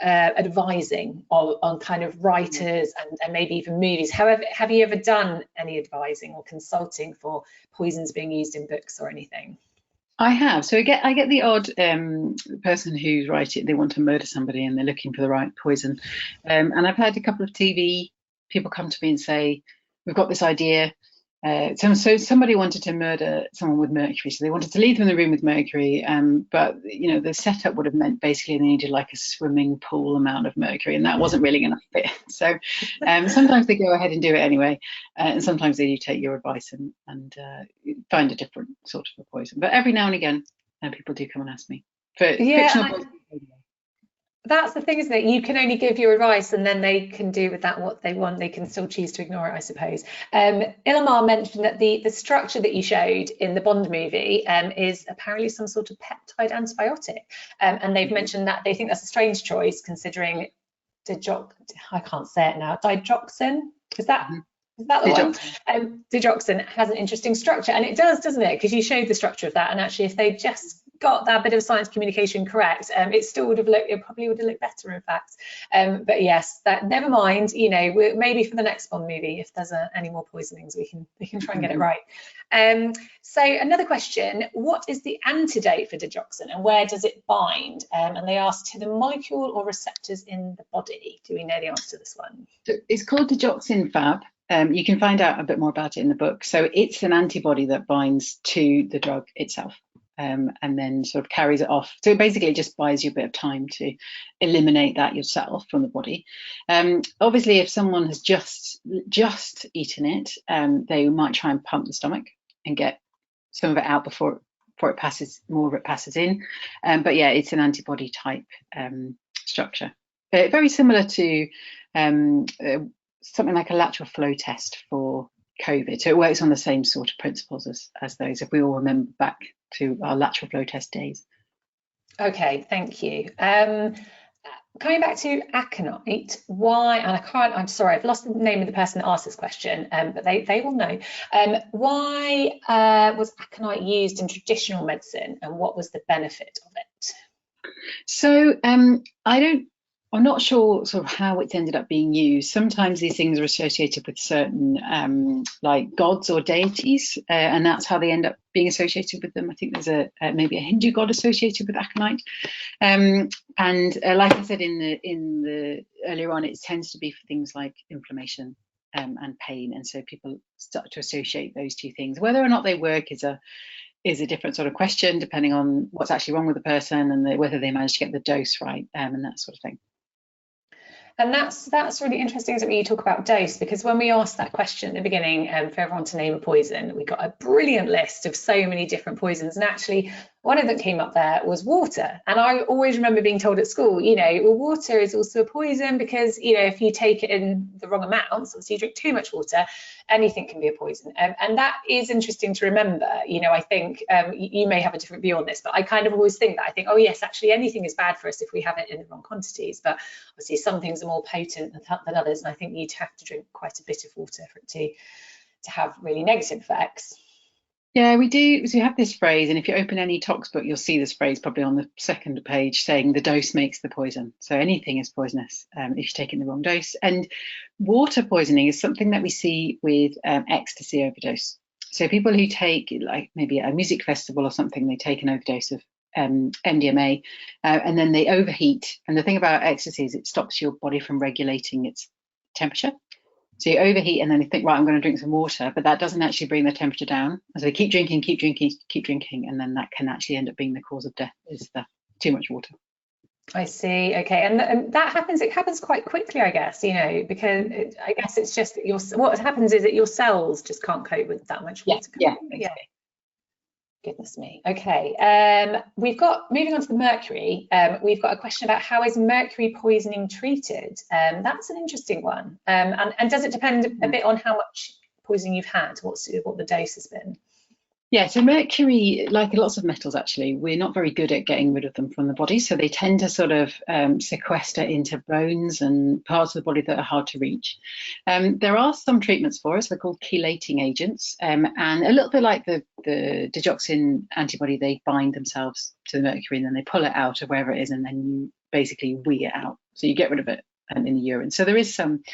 advising on kind of writers and maybe even movies. However, have you ever done any advising or consulting for poisons being used in books or anything? I have. So I get the odd person who's writing, they want to murder somebody and they're looking for the right poison. And I've had a couple of TV people come to me and say, we've got this idea. So somebody wanted to murder someone with mercury, so they wanted to leave them in the room with mercury, but the setup would have meant basically they needed like a swimming pool amount of mercury, and that wasn't really going to fit. So sometimes they go ahead and do it anyway, and sometimes they do take your advice and find a different sort of a poison. But every now and again, people do come and ask me for fictional poison. That's the thing, isn't it? You can only give your advice and then they can do with that what they want. They can still choose to ignore it, I suppose. Ilmar mentioned that the structure that you showed in the Bond movie is apparently some sort of peptide antibiotic. And they've mentioned that they think that's a strange choice considering I can't say it now, digoxin, is that the one? Digoxin has an interesting structure, and it does, doesn't it? Because you showed the structure of that, and actually if they just got that bit of science communication correct, it still would have looked, it probably would have looked better, in fact. But yes, that, never mind, you know, maybe for the next Bond movie, if there's any more poisonings, we can try and get it right. So another question, what is the antidote for digoxin and where does it bind? And they asked, to the molecule or receptors in the body? Do we know the answer to this one? So it's called digoxin Fab. You can find out a bit more about it in the book. So it's an antibody that binds to the drug itself. And then sort of carries it off. So basically it just buys you a bit of time to eliminate that yourself from the body. Obviously, if someone has just eaten it, they might try and pump the stomach and get some of it out before it passes, more of it passes in. But yeah, it's an antibody type structure. Very similar to something like a lateral flow test for COVID. So it works on the same sort of principles as those, if we all remember back to our lateral flow test days. Okay, thank you. Coming back to aconite, why, and I'm sorry, I've lost the name of the person that asked this question, but they will know. Why was aconite used in traditional medicine and what was the benefit of it? So I'm not sure sort of how it's ended up being used. Sometimes these things are associated with certain like gods or deities, and that's how they end up being associated with them. I think there's maybe a Hindu god associated with aconite. And like I said in the earlier on, it tends to be for things like inflammation and pain, and so people start to associate those two things. Whether or not they work is a different sort of question, depending on what's actually wrong with the person and whether they manage to get the dose right, and that sort of thing. And that's really interesting, isn't it, when you talk about dose, because when we asked that question at the beginning for everyone to name a poison, we got a brilliant list of so many different poisons, and actually one of them came up there was water. And I always remember being told at school, you know, well, water is also a poison because, you know, if you take it in the wrong amounts, or so you drink too much water, anything can be a poison. And that is interesting to remember. You know, I think you may have a different view on this, but I kind of always think that. I think, oh yes, actually anything is bad for us if we have it in the wrong quantities, but obviously some things are more potent than others, and I think you'd have to drink quite a bit of water for it to have really negative effects. Yeah, we do. So you have this phrase, and if you open any tox book, you'll see this phrase probably on the second page saying the dose makes the poison. So anything is poisonous if you take it in the wrong dose. And water poisoning is something that we see with ecstasy overdose. So people who take, like maybe at a music festival or something, they take an overdose of MDMA and then they overheat. And the thing about ecstasy is it stops your body from regulating its temperature. So you overheat and then you think, right, I'm going to drink some water, but that doesn't actually bring the temperature down. So they keep drinking, and then that can actually end up being the cause of death, is the too much water. I see. Okay, and that happens. It happens quite quickly, I guess. You know, because I guess it's just that what happens is that your cells just can't cope with that much water. Yeah. Goodness me. Okay, we've got, moving on to the mercury, we've got a question about how is mercury poisoning treated? That's an interesting one. And does it depend a bit on how much poisoning you've had, what the dose has been? Yeah, so mercury, like lots of metals actually, we're not very good at getting rid of them from the body. So they tend to sort of sequester into bones and parts of the body that are hard to reach. There are some treatments for us, they're called chelating agents. And a little bit like the digoxin antibody, they bind themselves to the mercury and then they pull it out of wherever it is and then you basically wee it out. So you get rid of it in the urine. So there is some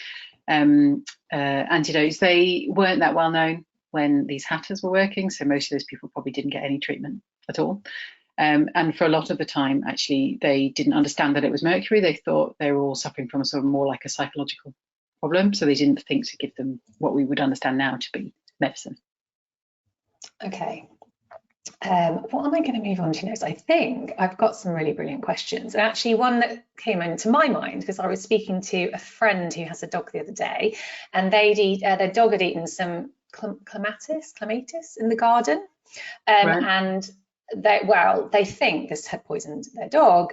antidotes. They weren't that well known when these hatters were working, so most of those people probably didn't get any treatment at all. And for a lot of the time, actually, they didn't understand that it was mercury. They thought they were all suffering from sort of more like a psychological problem, so they didn't think to give them what we would understand now to be medicine. Okay. What am I going to move on to next? I think I've got some really brilliant questions. And actually one that came into my mind because I was speaking to a friend who has a dog the other day, and their dog had eaten some clematis in the garden, Right. and they think this had poisoned their dog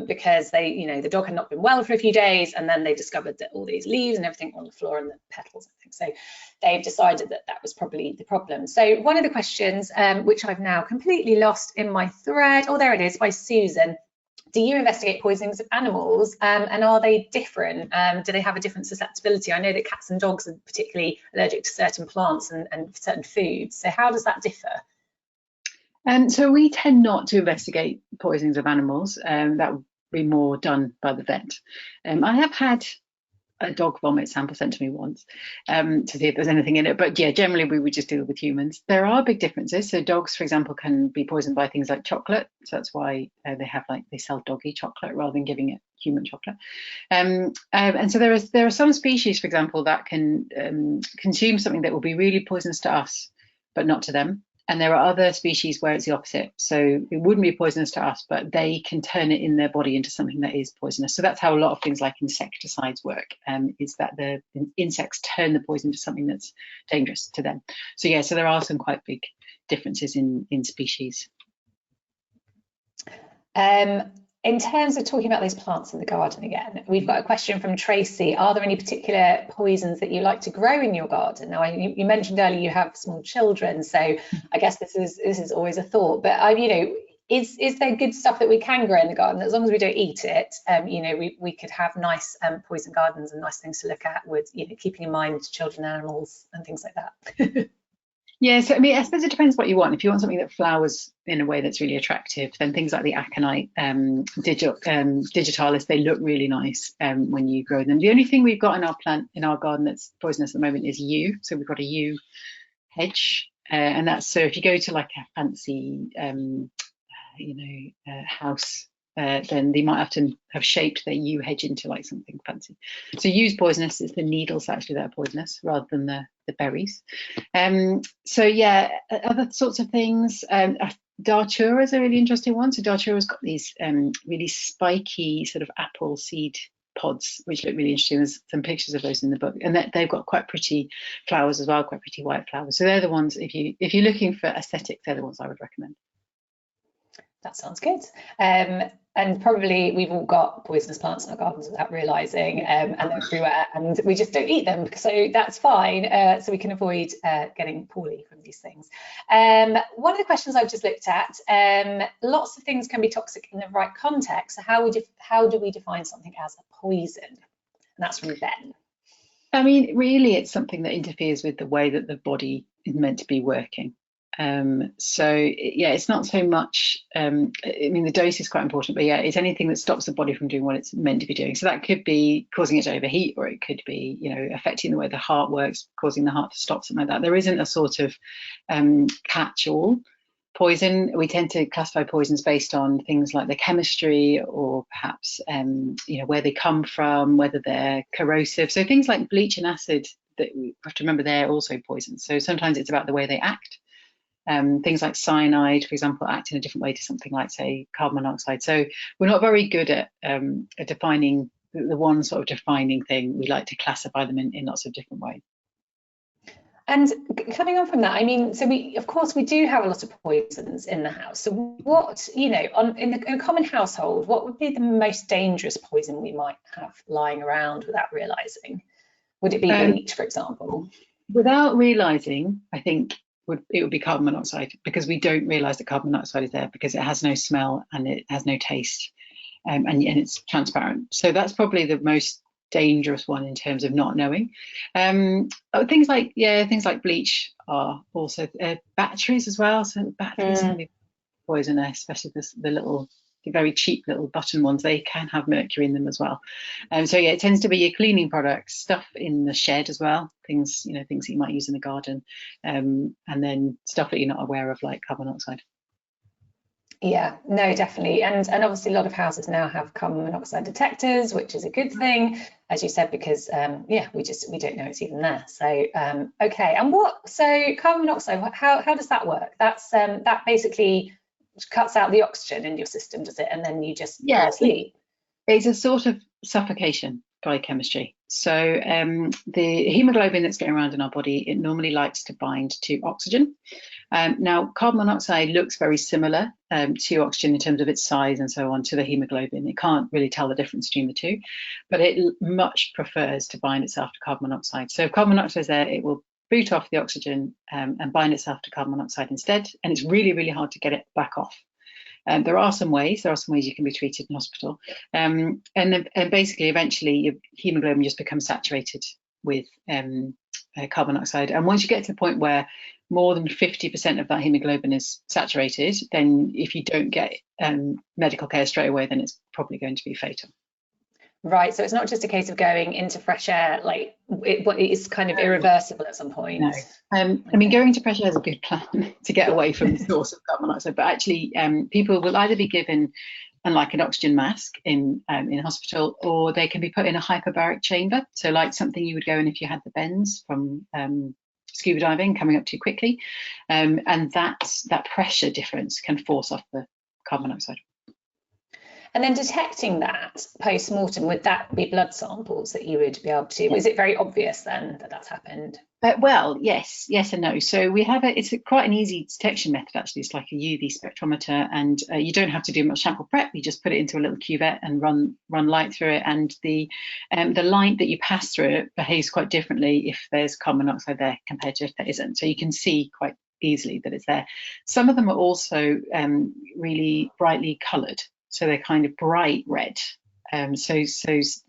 because the dog had not been well for a few days, and then they discovered that all these leaves and everything on the floor and the petals, I think. So they've decided that that was probably the problem. So one of the questions, which I've now completely lost in my thread, oh, there it is, by Susan. Do you investigate poisonings of animals, and are they different? Do they have a different susceptibility? I know that cats and dogs are particularly allergic to certain plants and certain foods. So how does that differ? So we tend not to investigate poisonings of animals. That would be more done by the vet. I have had a dog vomit sample sent to me once to see if there's anything in it. But yeah, generally we would just deal with humans. There are big differences. So dogs, for example, can be poisoned by things like chocolate. So that's why they sell doggy chocolate rather than giving it human chocolate. And so there are some species, for example, that can consume something that will be really poisonous to us, but not to them. And there are other species where it's the opposite. So it wouldn't be poisonous to us, but they can turn it in their body into something that is poisonous. So that's how a lot of things like insecticides work, is that the insects turn the poison into something that's dangerous to them. So yeah, so there are some quite big differences in species. In terms of talking about those plants in the garden again, we've got a question from Tracy. Are there any particular poisons that you like to grow in your garden? Now, you mentioned earlier you have small children, so I guess this is always a thought. But is there good stuff that we can grow in the garden as long as we don't eat it? We could have nice poison gardens and nice things to look at with keeping in mind children, animals, and things like that. Yeah, so I suppose it depends what you want. If you want something that flowers in a way that's really attractive, then things like the aconite, digitalis, they look really nice when you grow them. The only thing we've got in our garden that's poisonous at the moment is yew. So we've got a yew hedge, and that's so if you go to like a fancy, house. Then they might have to have shaped their yew hedge into like something fancy. So yew's poisonous. It's the needles actually that are poisonous rather than the berries. So yeah, other sorts of things. Datura is a really interesting one. So Datura's got these really spiky sort of apple seed pods, which look really interesting. There's some pictures of those in the book, and they've got quite pretty flowers as well, quite pretty white flowers. So they're the ones, if you're looking for aesthetics, they're the ones I would recommend. That sounds good. And probably we've all got poisonous plants in our gardens without realising, and they're everywhere, and we just don't eat them, so that's fine. So we can avoid getting poorly from these things. One of the questions I've just looked at, lots of things can be toxic in the right context. So how do we define something as a poison? And that's from Ben. I mean, really, it's something that interferes with the way that the body is meant to be working. So yeah, it's not so much, I mean, the dose is quite important, but yeah, it's anything that stops the body from doing what it's meant to be doing. So that could be causing it to overheat, or it could be, affecting the way the heart works, causing the heart to stop, something like that. There isn't a sort of catch-all poison. We tend to classify poisons based on things like the chemistry, or perhaps, where they come from, whether they're corrosive. So things like bleach and acid, that we have to remember, they're also poisons. So sometimes it's about the way they act. Things like cyanide, for example, act in a different way to something like, say, carbon monoxide. So we're not very good at defining the one sort of defining thing. We like to classify them in lots of different ways. And coming on from that, I mean, so of course we do have a lot of poisons in the house. So what, in a common household, what would be the most dangerous poison we might have lying around without realising? Would it be bleach, for example? Without realising, I think it would be carbon monoxide, because we don't realise that carbon monoxide is there because it has no smell and it has no taste, and it's transparent. So that's probably the most dangerous one in terms of not knowing. Things like bleach are also batteries as well. So batteries can be poisonous, especially the very cheap little button ones. They can have mercury in them as well. So yeah, it tends to be your cleaning products, stuff in the shed as well, things that you might use in the garden, and then stuff that you're not aware of, like carbon monoxide. Yeah, no, definitely. And obviously a lot of houses now have carbon monoxide detectors, which is a good thing, as you said, because we don't know it's even there. So okay, and so carbon monoxide, how does that work? That's that basically cuts out the oxygen in your system, does it? And then you just fall asleep. It's a sort of suffocation by chemistry. So the hemoglobin that's going around in our body, it normally likes to bind to oxygen. Now, carbon monoxide looks very similar to oxygen in terms of its size and so on to the hemoglobin. It can't really tell the difference between the two, but it much prefers to bind itself to carbon monoxide. So if carbon monoxide is there, it will boot off the oxygen and bind itself to carbon monoxide instead. And it's really, really hard to get it back off. There are some ways you can be treated in hospital. And basically, eventually, your hemoglobin just becomes saturated with carbon monoxide. And once you get to the point where more than 50% of that hemoglobin is saturated, then if you don't get medical care straight away, then it's probably going to be fatal. Right, so it's not just a case of going into fresh air, like it's kind of irreversible at some point. No. I mean, going into fresh air is a good plan to get away from the source of carbon monoxide, but actually people will either be given like an oxygen mask in hospital, or they can be put in a hyperbaric chamber, so like something you would go in if you had the bends from scuba diving coming up too quickly, and that pressure difference can force off the carbon monoxide. And then detecting that post-mortem, would that be blood samples that you would be able to? Is it very obvious then that that's happened? Well, yes and no. So we have it's quite an easy detection method, actually. It's like a UV spectrometer, and you don't have to do much sample prep. You just put it into a little cuvette and run light through it, and the light that you pass through it behaves quite differently if there's carbon monoxide there compared to if there isn't. So you can see quite easily that it's there. Some of them are also really brightly coloured. So they're kind of bright red. So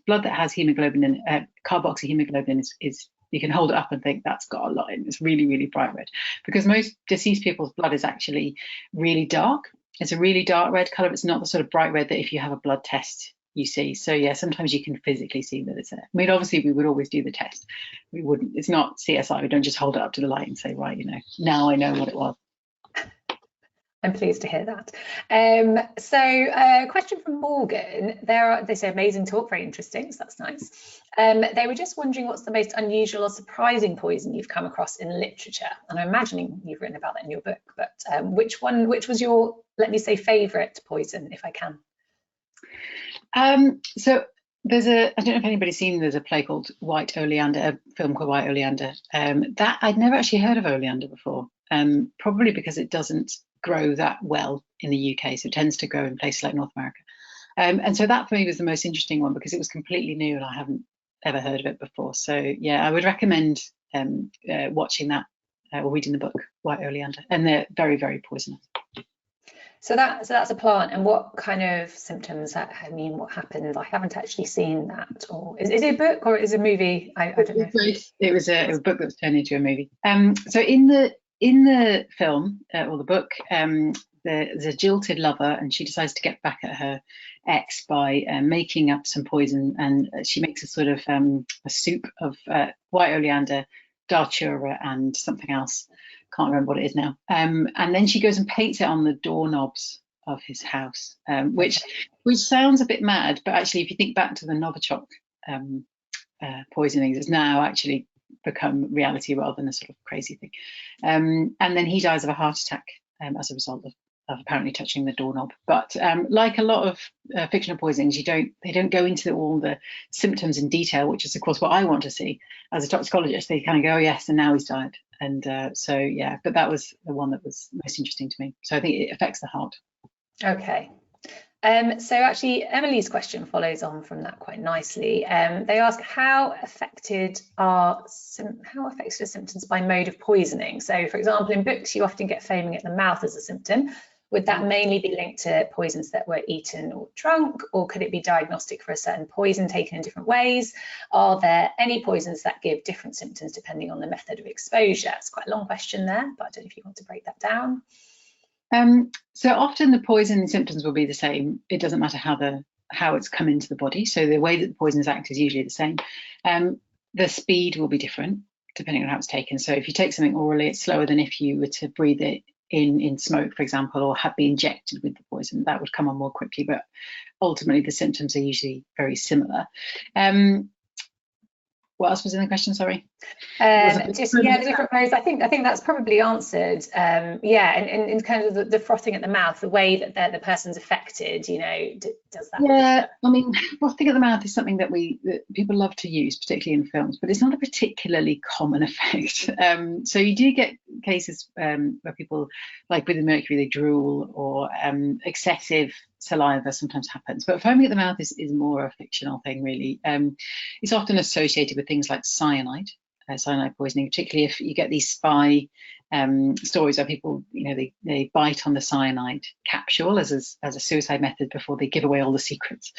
blood that has hemoglobin in carboxyhemoglobin is you can hold it up and think that's got a lot in. It's really, really bright red, because most deceased people's blood is actually really dark. It's a really dark red colour. It's not the sort of bright red that if you have a blood test you see. So yeah, sometimes you can physically see that it's there. I mean, obviously we would always do the test. We wouldn't. It's not CSI. We don't just hold it up to the light and say, right, now I know what it was. I'm pleased to hear that. Question from Morgan. They say amazing talk, very interesting, so that's nice. They were just wondering what's the most unusual or surprising poison you've come across in literature? And I'm imagining you've written about that in your book, but which was your, let me say, favourite poison, if I can? So there's I don't know if anybody's seen, there's a play called White Oleander, a film called White Oleander. That I'd never actually heard of oleander before, probably because it doesn't grow that well in the UK, so it tends to grow in places like North America. And so that for me was the most interesting one, because it was completely new and I haven't ever heard of it before. So yeah, I would recommend watching that or reading the book White Oleander, and they're very, very poisonous. So that's a plant, and what kind of symptoms? What happened? I haven't actually seen that. Or is it a book or is it a movie? I don't know. It was a book that was turned into a movie. So in the film or the book, there's a jilted lover, and she decides to get back at her ex by making up some poison, and she makes a sort of a soup of white oleander, datura, and something else. Can't remember what it is now. And then she goes and paints it on the doorknobs of his house, which sounds a bit mad, but actually, if you think back to the Novichok poisonings, it's now actually become reality rather than a sort of crazy thing. And then he dies of a heart attack as a result of apparently touching the doorknob. But like a lot of fictional poisonings, they don't go into all the symptoms in detail, which is of course what I want to see as a toxicologist. They kind of go, oh, yes, and now he's died. And so yeah, but that was the one that was most interesting to me. So I think it affects the heart. Okay. So actually, Emily's question follows on from that quite nicely. They ask, how affected are symptoms by mode of poisoning? So, for example, in books, you often get foaming at the mouth as a symptom. Would that mainly be linked to poisons that were eaten or drunk, or could it be diagnostic for a certain poison taken in different ways? Are there any poisons that give different symptoms depending on the method of exposure? It's quite a long question there, but I don't know if you want to break that down. So often the poison symptoms will be the same. It doesn't matter how it's come into the body. So the way that the poisons act is usually the same. The speed will be different depending on how it's taken. So if you take something orally, it's slower than if you were to breathe it in smoke, for example, or be injected with the poison. That would come on more quickly, but ultimately the symptoms are usually very similar. What else was in the question? Sorry. The different ways. I think that's probably answered. And kind of the frothing at the mouth, the way that the person's affected. Does that? Yeah, I mean, frothing at the mouth is something that people love to use, particularly in films, but it's not a particularly common effect. So you do get cases where people, like with the mercury, they drool, or excessive saliva sometimes happens. But foaming at the mouth is more a fictional thing, really. It's often associated with things like cyanide poisoning, particularly if you get these spy stories where people, they bite on the cyanide capsule as a suicide method before they give away all the secrets.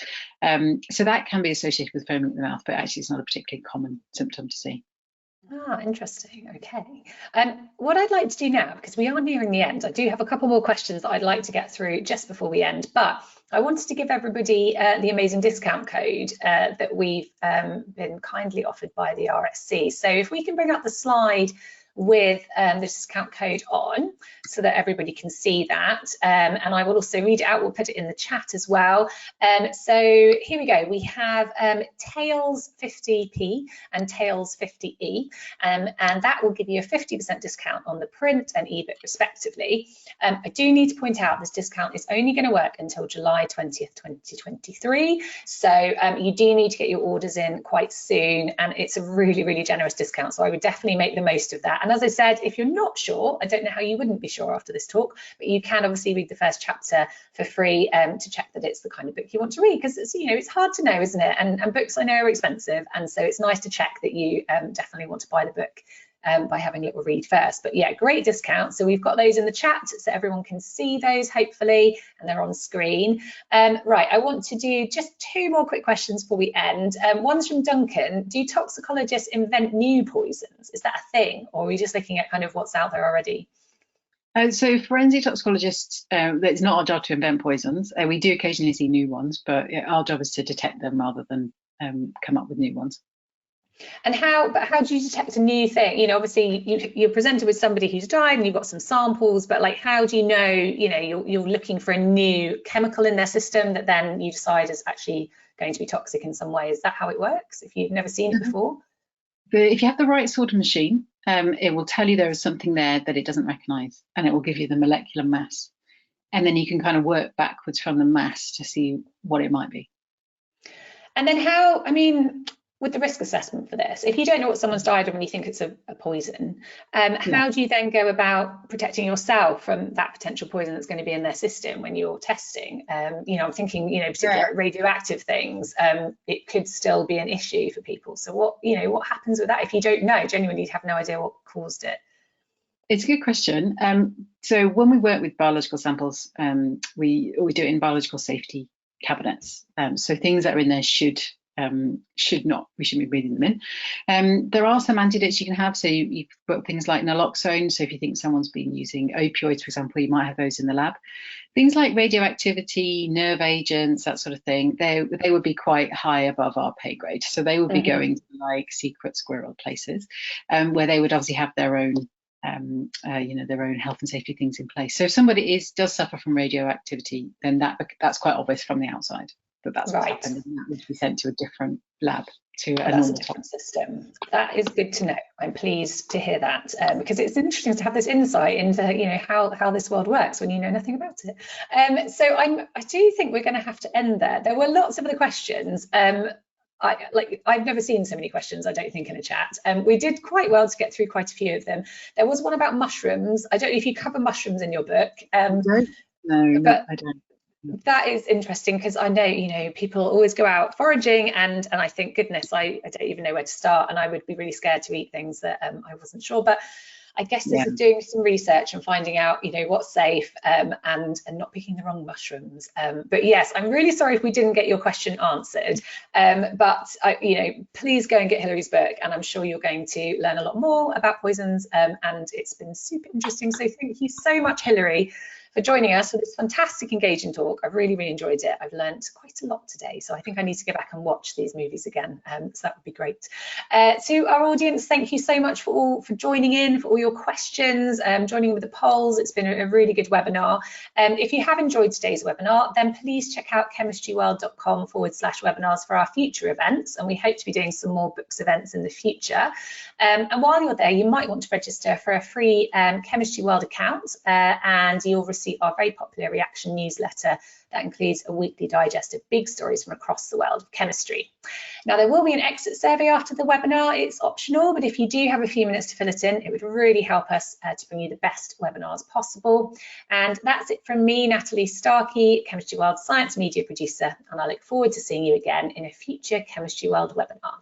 So that can be associated with foaming at the mouth, but actually it's not a particularly common symptom to see. Ah, interesting. Okay. What I'd like to do now, because we are nearing the end, I do have a couple more questions that I'd like to get through just before we end, but I wanted to give everybody the amazing discount code that we've been kindly offered by the RSC. So if we can bring up the slide with the discount code on so that everybody can see that, and I will also read it out, we'll put it in the chat as well. So here we go, we have Tails 50p and Tails 50e, and that will give you a 50% discount on the print and ebook respectively. I do need to point out this discount is only going to work until July 20th 2023, so you do need to get your orders in quite soon, and it's a really generous discount, so I would definitely make the most of that. And as I said, if you're not sure, I don't know how you wouldn't be sure after this talk, but you can obviously read the first chapter for free to check that it's the kind of book you want to read, because it's, it's hard to know, isn't it? And books I know are expensive, and so it's nice to check that you definitely want to buy the book by having a little read first. But yeah, great discount. So we've got those in the chat so everyone can see those, hopefully, and they're on screen. Right, I want to do just two more quick questions before we end. One's from Duncan. Do toxicologists invent new poisons? Is that a thing, or are we just looking at kind of what's out there already? So forensic toxicologists, it's not our job to invent poisons. We do occasionally see new ones, but our job is to detect them rather than come up with new ones. And how do you detect a new thing? Obviously you're presented with somebody who's died and you've got some samples, but like, how do you know, you're looking for a new chemical in their system that then you decide is actually going to be toxic in some way? Is that how it works if you've never seen it before? If you have the right sort of machine, it will tell you there is something there that it doesn't recognize, and it will give you the molecular mass. And then you can kind of work backwards from the mass to see what it might be. And then with the risk assessment for this, if you don't know what someone's died of and you think it's a poison, how do you then go about protecting yourself from that potential poison that's going to be in their system when you're testing? I'm thinking, particularly radioactive things, it could still be an issue for people. So what happens with that if you don't know? Genuinely, you have no idea what caused it. It's a good question. So when we work with biological samples, we do it in biological safety cabinets. So things that are in there we shouldn't be breathing them in. There are some antidotes you can have. So you've got things like naloxone. So if you think someone's been using opioids, for example, you might have those in the lab. Things like radioactivity, nerve agents, that sort of thing, they would be quite high above our pay grade. So they would be going to like secret squirrel places, where they would obviously have their own their own health and safety things in place. So if somebody does suffer from radioactivity, then that's quite obvious from the outside. But that's what's happened, and that would be sent to a different lab, to a normal different system. That is good to know. I'm pleased to hear that, because it's interesting to have this insight into how this world works when you know nothing about it. So I do think we're going to have to end there. There were lots of other questions. I've never seen so many questions, I don't think, in a chat. We did quite well to get through quite a few of them. There was one about mushrooms. I don't know if you cover mushrooms in your book. No, I don't. That is interesting, because I know, people always go out foraging, and I think, goodness, I don't even know where to start, and I would be really scared to eat things that I wasn't sure. But I guess this is doing some research and finding out, what's safe, and not picking the wrong mushrooms. But yes, I'm really sorry if we didn't get your question answered. But please go and get Hilary's book, and I'm sure you're going to learn a lot more about poisons. And it's been super interesting. So thank you so much, Hilary, for joining us for this fantastic, engaging talk. I've really enjoyed it. I've learned quite a lot today, so I think I need to go back and watch these movies again. So that would be great. To our audience, thank you so much for joining in, for all your questions, joining with the polls. It's been a really good webinar. If you have enjoyed today's webinar, then please check out chemistryworld.com/webinars for our future events, and we hope to be doing some more books events in the future. And while you're there, you might want to register for a free Chemistry World account, and you'll receive receive our very popular reaction newsletter that includes a weekly digest of big stories from across the world of chemistry. Now, there will be an exit survey after the webinar. It's optional, but if you do have a few minutes to fill it in, it would really help us to bring you the best webinars possible. And that's it from me, Natalie Starkey, Chemistry World Science Media Producer, and I look forward to seeing you again in a future Chemistry World webinar.